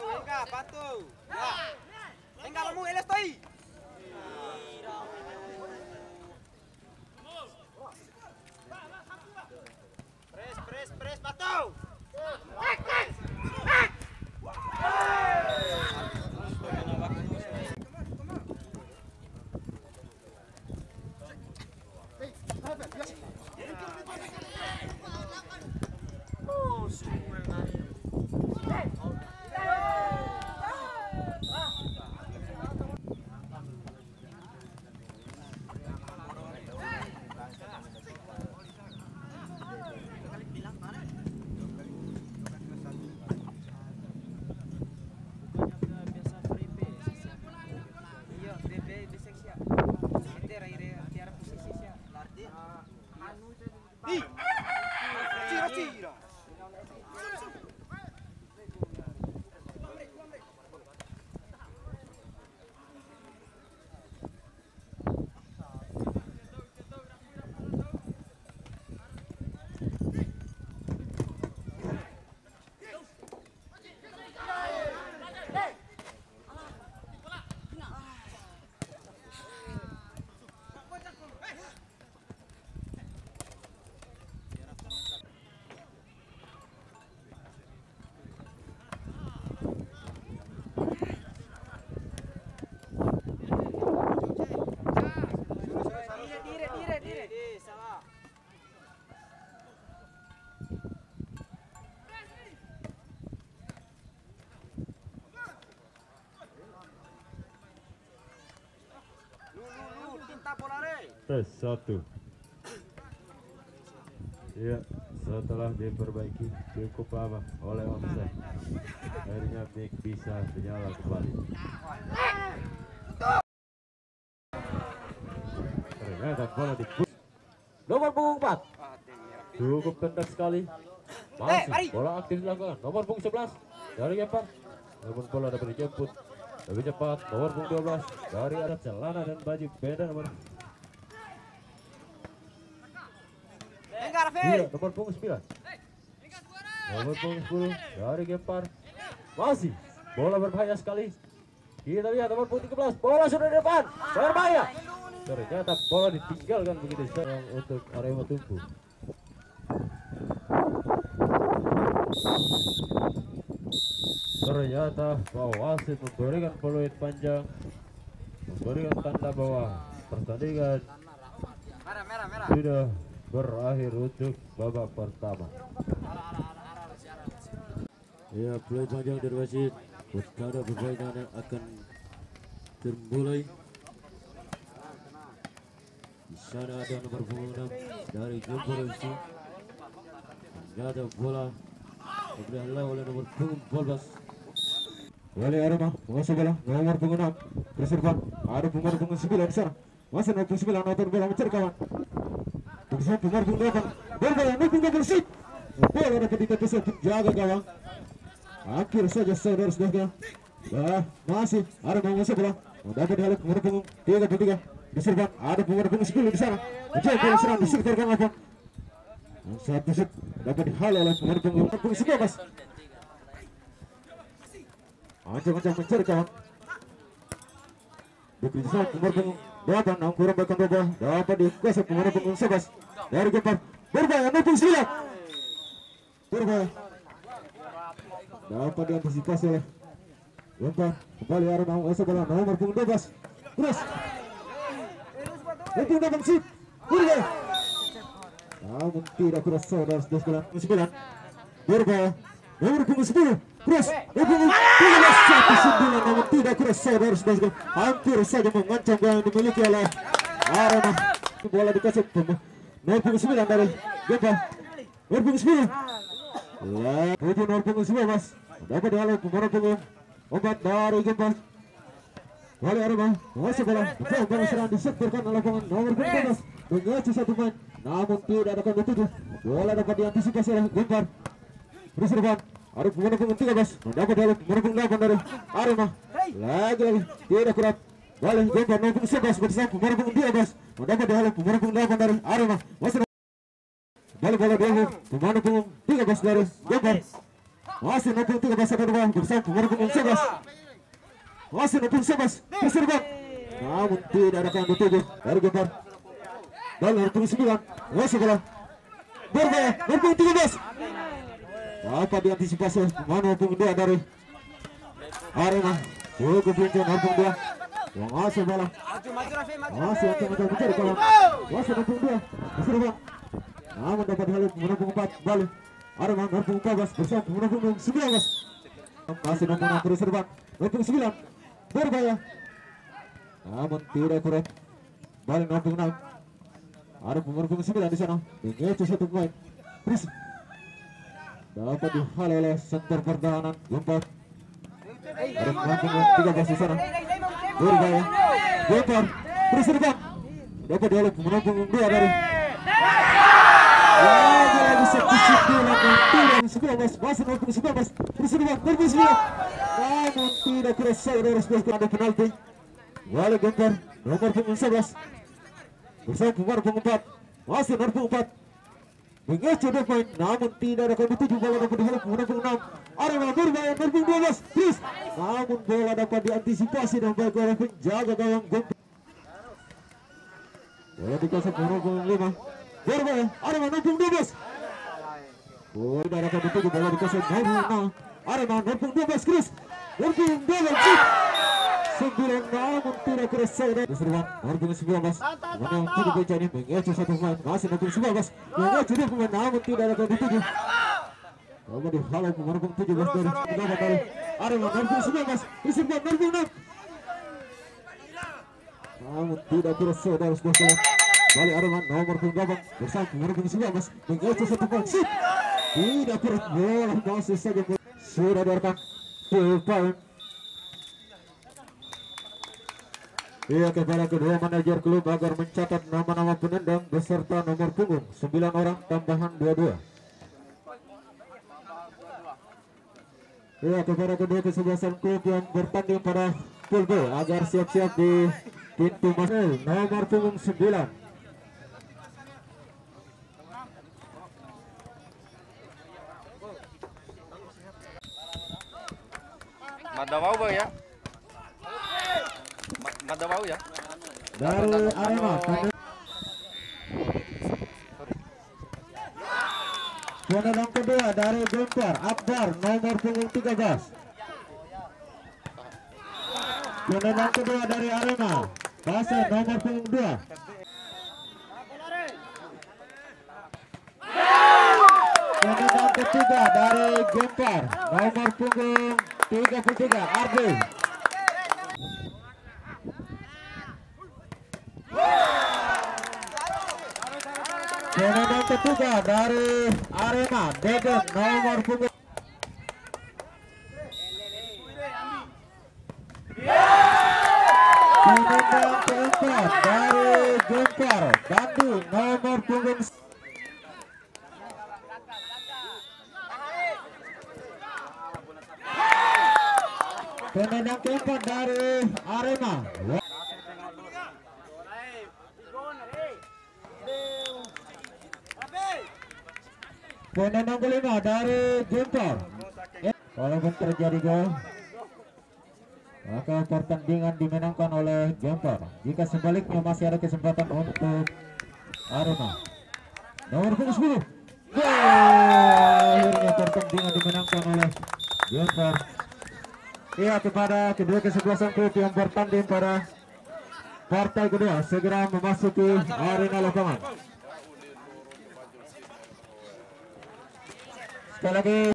venga, Pato. Ya. Venga, vamos, él está ahí. Pres, Pato. Tira. Tes 1. Ya, setelah diperbaiki cukup lama oleh Omset, akhirnya mic bisa menyala kembali. Ternyata bola di nomor punggung 4. Cukup pendek sekali. Masih bola aktif dilakukan. Nomor punggung 11 dari Gempar. Namun bola dapat dijemput lebih cepat. Nomor punggung 12 dari Arab celana dan baju beda nomor. Iya, nomor punggung 9. Nomor punggung 10 dari Gempar. Masih bola berbahaya sekali. Kita lihat nomor punggung 13. Bola sudah di depan. Berbahaya. Ternyata bola ditinggalkan begitu saja untuk Arema Tumpu. Ternyata wasit memberikan peluit panjang, memberikan tanda bahwa pertandingan sudah berakhir untuk babak pertama. Ya, peluit panjang dari wasit. Perkara permainan akan dimulai. Di sana ada nomor punggung 6 dari Gempar FC. Ternyata bola diberikan oleh nomor punggung 12. Wali Arema menguasai bola nomor punggung 6. Berserban ada nomor punggung 9 di sana. Masih nomor punggung 9 nonton bola mencari kawan. Bersama nomor punggung 8. Berbola nomor punggung 12. Bola dapat ditetes jaga gawang. Akhir saja saudara-saudara. Masih Arema menguasai bola. Dapat dialog nomor punggung 33. Berserban ada nomor punggung 10 di sana. Mencoba bola serang di sekitar gawang. Satu shoot dapat dihalau oleh nomor punggung 11. Ancang-ancang mencari kawan. Bekerja nomor punggung 8 kurang bahkan bawah dapat dikuasai nomor punggung 11 dari Gempar. Berbahaya nomor punggung 9. Berbahaya dapat diantisipasi oleh Gempar. Kembali Arema menguasai bola nomor punggung 12. Terus nomor punggung 8 shoot. Berbahaya namun tidak keras saudara-saudara. 9 berbahaya nomor punggung 10. Cross nomor punggung 13 namun tidak keras saudara-saudara. Hampir saja mengancam yang dimiliki oleh Arema. Bola dikasih nomor punggung 9 dari Gempar. Nomor punggung 10 nomor punggung 11 dapat dihalau nomor punggung 4 dari Gempar. Wali Arema menguasai bola. Bola serang disetorkan oleh pemain nomor punggung 12. Mengacu satu main namun tidak ada ditutup. Bola dapat diantisipasi oleh Gempar. Berserban ada nomor punggung 13 dapat dialog nomor punggung 8 dari Arema. Lagi tidak kuat. Wali Gempar nomor punggung 11 bersama nomor punggung 12 dapat dialog nomor punggung 8 dari Arema. Masih bola dialog nomor punggung 13 dari Gempar. Masih 63 kedua bersama pemain punggung 11. Masih 11 berserban. Namun tidak ada yang dituju dari Gempar. Bola nomor punggung 9. Masih bola. Berbahaya nomor punggung 13. Apa diantisipasi nomor punggung 2 dari Arema. Cukup lincah nomor punggung 2. Masih bola. Masih akan mencari bola. Masih nomor punggung 2 berserban. Namun dapat halau nomor punggung 4 balik. Arema nomor punggung 14 bersama nomor punggung 19. Masih nomor 6 berserban. Nomor punggung 9 berbahaya. Namun tidak kuat. Balik nomor punggung 6. Ada nomor punggung 9 di sana. Mengecu satu pemain. Terus dapat dihalau oleh center pertahanan Gempar. Ada nomor punggung 13 di sana. Berbahaya. Gempar berserban. Dapat dihalau nomor punggung 2 dari lagi satu sebulan dan 19 masih 19 berserban berserban. Namun tidak kira saudara sebelah ada penalti. Wali Gempar nomor punggung 11 bersama nomor punggung 4 masih nomor punggung 4 mengejar depan namun tidak ada kondisi bola dapat dihalau nomor punggung 6 Arema berbahaya nomor punggung 12 terus namun bola dapat diantisipasi dan baik oleh penjaga gawang Gempar. Bola dikasih nomor punggung 5 berbahaya Arema nomor punggung 12. Bola tidak ada kondisi bola dikasih nomor punggung 6 Arema nomor punggung 12 Chris nomor punggung 12 9 namun tidak keras saudara berserban nomor punggung 19 menang tidak baca ini mengejar satu pemain masih nomor punggung 19 mengejar dua pemain namun tidak ada kondisi tujuh coba dihalau nomor punggung 17 dari pendapat dari Arema nomor punggung 19 berserban nomor punggung 6 namun tidak keras saudara sebuah bola balik Arema nomor punggung 8 bersama nomor punggung 19 mengejar satu pemain sip tidak keras bola masih saja sudah diarahkan full point. Ia kepada kedua manajer klub agar mencatat nama-nama penendang beserta nomor punggung 9 orang tambahan 22. Ia kepada kedua kesebelasan klub yang bertanding pada pool B agar siap-siap di pintu masuk nomor punggung 9. Mada mau bang ya? Mada mau ya? Dari Arema. Penendang kedua dari Gempar Akbar nomor punggung 13. Penendang kedua dari Arema Pasir nomor punggung 2. Penendang ketiga dari Gempar nomor punggung 33 Ardi. Penendang ketiga dari Arema Deden nomor punggung. Penendang keempat dari Gempar Dandi nomor punggung. Penendang keempat dari Arema. Penendang kelima dari Gempar. Walaupun terjadi gol, maka pertandingan dimenangkan oleh Gempar. Jika sebaliknya masih ada kesempatan untuk Arema. Nomor punggung 10. Akhirnya pertandingan dimenangkan oleh Gempar. Iya, kepada kedua kesebelasan klub yang bertanding pada partai kedua segera memasuki arena lapangan. Sekali lagi